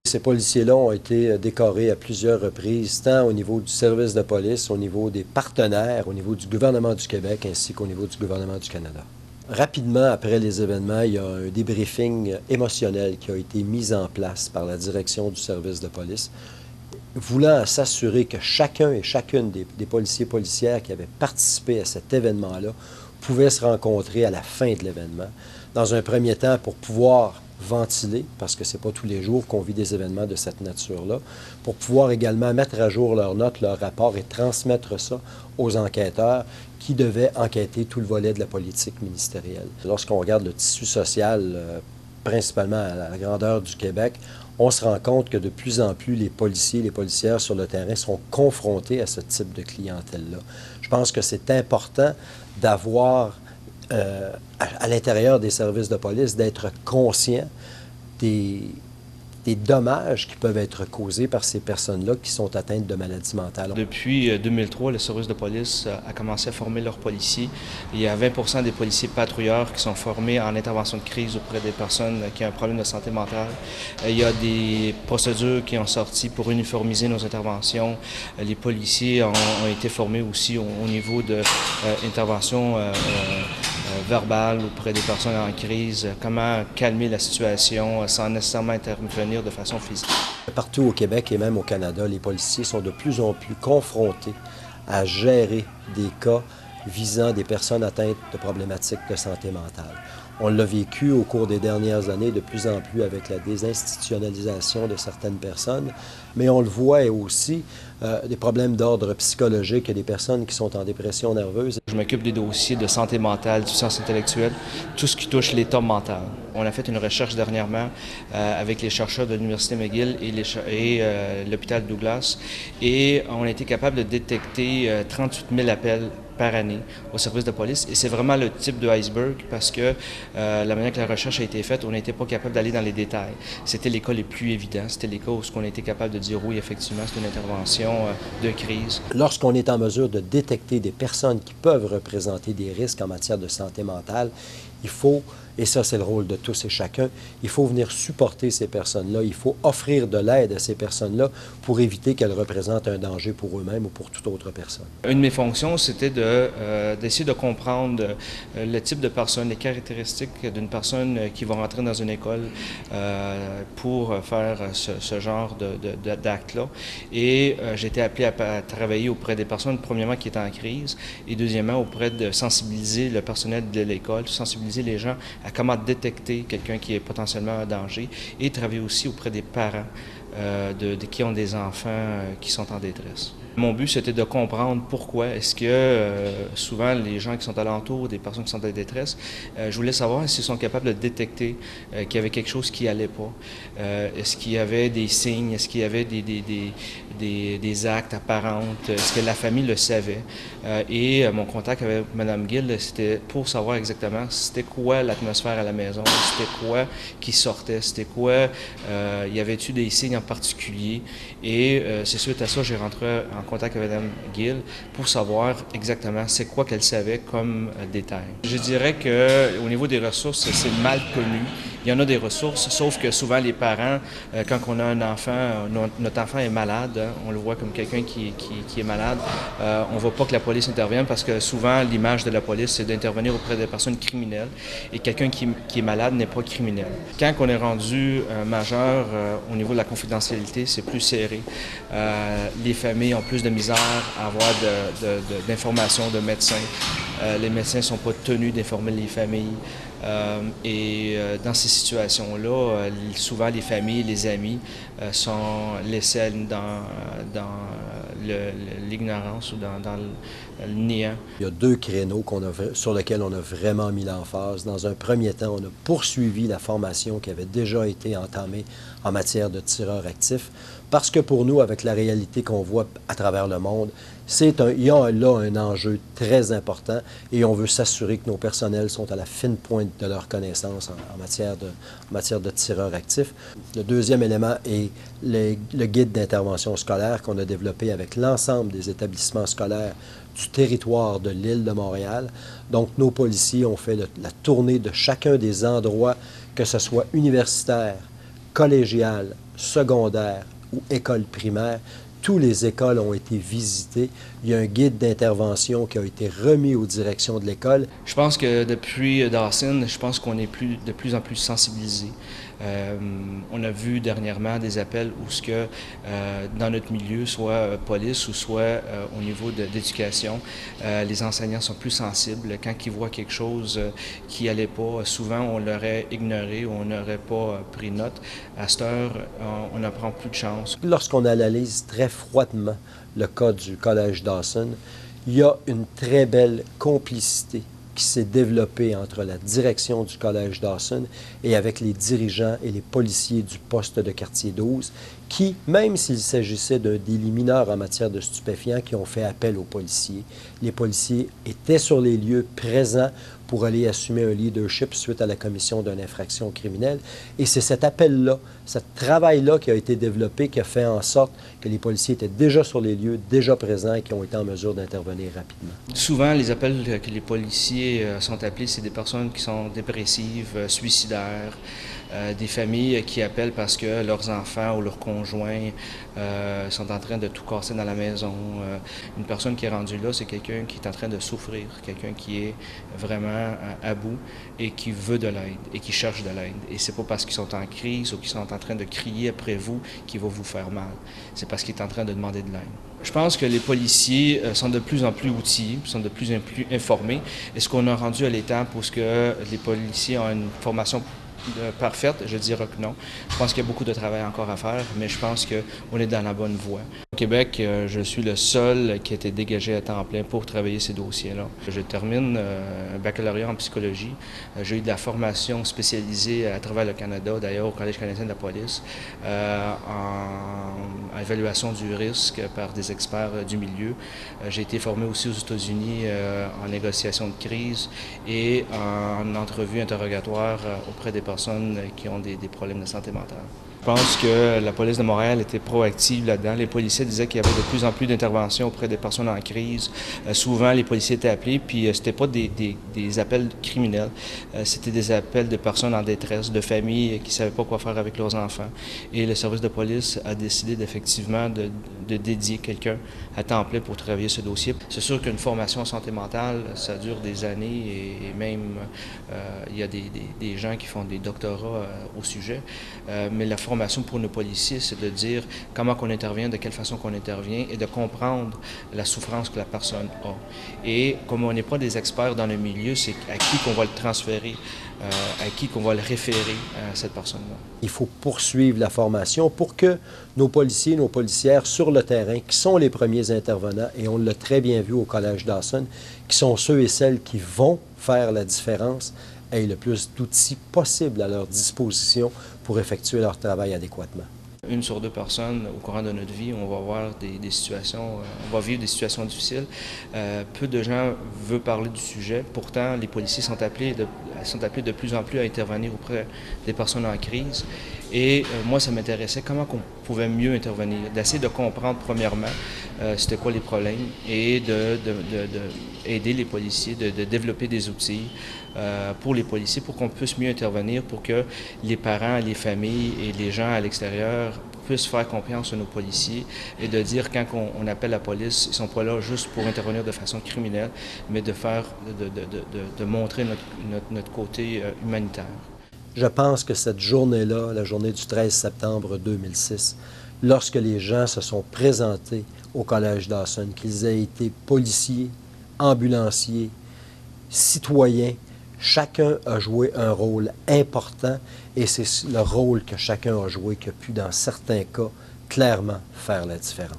Ces policiers-là ont été décorés à plusieurs reprises, tant au niveau du service de police, au niveau des partenaires, au niveau du gouvernement du Québec, ainsi qu'au niveau du gouvernement du Canada. Rapidement après les événements, il y a un débriefing émotionnel qui a été mis en place par la direction du service de police, voulant s'assurer que chacun et chacune des policiers et policières qui avaient participé à cet événement-là pouvaient se rencontrer à la fin de l'événement. Dans un premier temps, pour pouvoir ventiler, parce que ce n'est pas tous les jours qu'on vit des événements de cette nature-là, pour pouvoir également mettre à jour leurs notes, leurs rapports et transmettre ça aux enquêteurs qui devaient enquêter tout le volet de la politique ministérielle. Lorsqu'on regarde le tissu social, principalement à la grandeur du Québec, on se rend compte que de plus en plus les policiers, les policières sur le terrain sont confrontés à ce type de clientèle-là. Je pense que c'est important d'avoir à l'intérieur des services de police, d'être conscient des dommages qui peuvent être causés par ces personnes-là qui sont atteintes de maladies mentales. Depuis 2003, le service de police a commencé à former leurs policiers. Il y a 20% des policiers patrouilleurs qui sont formés en intervention de crise auprès des personnes qui ont un problème de santé mentale. Il y a des procédures qui ont sorti pour uniformiser nos interventions. Les policiers ont été formés aussi au niveau de intervention verbale auprès des personnes en crise, comment calmer la situation sans nécessairement intervenir de façon physique. Partout au Québec et même au Canada, les policiers sont de plus en plus confrontés à gérer des cas visant des personnes atteintes de problématiques de santé mentale. On l'a vécu au cours des dernières années de plus en plus avec la désinstitutionnalisation de certaines personnes, mais on le voit aussi des problèmes d'ordre psychologique et des personnes qui sont en dépression nerveuse. Je m'occupe des dossiers de santé mentale, du sens intellectuel, tout ce qui touche l'état mental. On a fait une recherche dernièrement avec les chercheurs de l'Université McGill et l'hôpital Douglas, et on a été capable de détecter 38 000 appels par année au service de police. Et c'est vraiment le type de iceberg parce que la manière que la recherche a été faite, on n'était pas capable d'aller dans les détails. C'était les cas les plus évidents. C'était les cas où on a été capable de dire oui, effectivement, c'est une intervention de crise. Lorsqu'on est en mesure de détecter des personnes qui peuvent représenter des risques en matière de santé mentale, il faut, et ça c'est le rôle de tous et chacun, il faut venir supporter ces personnes-là, il faut offrir de l'aide à ces personnes-là pour éviter qu'elles représentent un danger pour eux-mêmes ou pour toute autre personne. Une de mes fonctions, c'était d'essayer de comprendre le type de personne, les caractéristiques d'une personne qui va rentrer dans une école pour faire ce genre d'acte-là. Et j'ai été appelé à travailler auprès des personnes, premièrement, qui étaient en crise, et deuxièmement, auprès de sensibiliser le personnel de l'école, sensibiliser les gens à comment détecter quelqu'un qui est potentiellement en danger et travailler aussi auprès des parents qui ont des enfants qui sont en détresse. Mon but, c'était de comprendre pourquoi est-ce que souvent les gens qui sont alentours, des personnes qui sont en détresse, je voulais savoir s'ils sont capables de détecter qu'il y avait quelque chose qui n'allait pas. Est-ce qu'il y avait des signes, est-ce qu'il y avait des actes apparents, est-ce que la famille le savait. Et mon contact avec Mme Gill, c'était pour savoir exactement c'était quoi l'atmosphère à la maison, c'était quoi qui sortait, c'était quoi, y avait-tu des signes en particulier. Et c'est suite à ça j'ai rentré en contact avec Mme Gill pour savoir exactement c'est quoi qu'elle savait comme détail. Je dirais qu'au niveau des ressources, c'est mal connu. Il y en a des ressources, sauf que souvent les parents, quand on a un enfant, notre enfant est malade, hein, on le voit comme quelqu'un qui est malade, on ne veut pas que la police intervienne parce que souvent l'image de la police, c'est d'intervenir auprès des personnes criminelles et quelqu'un qui est malade n'est pas criminel. Quand on est rendu majeur, au niveau de la confidentialité, c'est plus serré. Les familles ont plus de misère à avoir d'informations de médecins. Les médecins ne sont pas tenus d'informer les familles. Dans ces situations-là, souvent les familles, les amis sont laissés dans l'ignorance ou dans le néant. Il y a deux créneaux sur lesquels on a vraiment mis l'emphase. Dans un premier temps, on a poursuivi la formation qui avait déjà été entamée en matière de tireurs actifs, parce que pour nous, avec la réalité qu'on voit à travers le monde, il y a là un enjeu très important et on veut s'assurer que nos personnels sont à la fine pointe de leurs connaissances en matière de tireurs actifs. Le deuxième élément est le guide d'intervention scolaire qu'on a développé avec l'ensemble des établissements scolaires du territoire de l'île de Montréal. Donc, nos policiers ont fait la tournée de chacun des endroits, que ce soit universitaire, collégial, secondaire ou école primaire, toutes les écoles ont été visitées. Il y a un guide d'intervention qui a été remis aux directions de l'école. Je pense que depuis Dawson, je pense qu'on est de plus en plus sensibilisés. On a vu dernièrement des appels où ce que dans notre milieu, soit police ou soit au niveau d'éducation, les enseignants sont plus sensibles. Quand ils voient quelque chose qui n'allait pas, souvent on l'aurait ignoré ou on n'aurait pas pris note. À cette heure, on en prend plus de chance. Lorsqu'on analyse très froidement le cas du Collège Dawson, il y a une très belle complicité qui s'est développée entre la direction du Collège Dawson et avec les dirigeants et les policiers du poste de quartier 12 qui, même s'il s'agissait d'un délit mineur en matière de stupéfiants, qui ont fait appel aux policiers. Les policiers étaient sur les lieux présents pour aller assumer un leadership suite à la commission d'une infraction criminelle. Et c'est cet appel-là, ce travail-là qui a été développé, qui a fait en sorte que les policiers étaient déjà sur les lieux, déjà présents et qui ont été en mesure d'intervenir rapidement. Souvent, les appels que les policiers sont appelés, c'est des personnes qui sont dépressives, suicidaires, des familles qui appellent parce que leurs enfants ou leurs conjoints sont en train de tout casser dans la maison. Une personne qui est rendue là, c'est quelqu'un qui est en train de souffrir, quelqu'un qui est vraiment à bout et qui veut de l'aide et qui cherche de l'aide. Et c'est pas parce qu'ils sont en crise ou qu'ils sont en train de crier après vous qu'il va vous faire mal. C'est parce qu'il est en train de demander de l'aide. Je pense que les policiers sont de plus en plus outillés, sont de plus en plus informés. Est-ce qu'on a rendu à l'étape où les policiers ont une formation parfaite? Je dirais que non. Je pense qu'il y a beaucoup de travail encore à faire, mais je pense qu'on est dans la bonne voie. Au Québec, je suis le seul qui a été dégagé à temps plein pour travailler ces dossiers-là. Je termine un baccalauréat en psychologie. J'ai eu de la formation spécialisée à travers le Canada, d'ailleurs au Collège canadien de la police, en évaluation du risque par des experts du milieu. J'ai été formé aussi aux États-Unis en négociation de crise et en entrevue interrogatoire auprès des personnes qui ont des problèmes de santé mentale. Je pense que la police de Montréal était proactive là-dedans. Les policiers disaient qu'il y avait de plus en plus d'interventions auprès des personnes en crise. Souvent, les policiers étaient appelés, puis c'était pas des appels criminels. C'était des appels de personnes en détresse, de familles qui ne savaient pas quoi faire avec leurs enfants. Et le service de police a décidé d'effectivement de dédier quelqu'un à temps plein pour travailler ce dossier. C'est sûr qu'une formation en santé mentale, ça dure des années et même il y a des gens qui font des doctorats au sujet. Mais la formation pour nos policiers, c'est de dire comment on intervient, de quelle façon qu'on intervient et de comprendre la souffrance que la personne a. Et comme on n'est pas des experts dans le milieu, c'est à qui qu'on va le transférer, à qui qu'on va le référer à cette personne-là. Il faut poursuivre la formation pour que nos policiers, nos policières sur le terrain, qui sont les premiers intervenants, et on l'a très bien vu au Collège Dawson, qui sont ceux et celles qui vont faire la différence, aient le plus d'outils possibles à leur disposition pour effectuer leur travail adéquatement. 1 sur 2 personnes au courant de notre vie, on va avoir des situations, on va vivre des situations difficiles. Peu de gens veulent parler du sujet. Pourtant, les policiers sont appelés de plus en plus à intervenir auprès des personnes en crise. Et moi, ça m'intéressait comment on pouvait mieux intervenir, d'essayer de comprendre premièrement c'était quoi les problèmes et d'aider les policiers, de développer des outils pour les policiers pour qu'on puisse mieux intervenir, pour que les parents, les familles et les gens à l'extérieur puissent faire confiance à nos policiers et de dire quand on appelle la police, ils ne sont pas là juste pour intervenir de façon criminelle, mais de montrer notre côté humanitaire. Je pense que cette journée-là, la journée du 13 septembre 2006, lorsque les gens se sont présentés au Collège Dawson, qu'ils aient été policiers, ambulanciers, citoyens, chacun a joué un rôle important et c'est le rôle que chacun a joué qui a pu, dans certains cas, clairement faire la différence.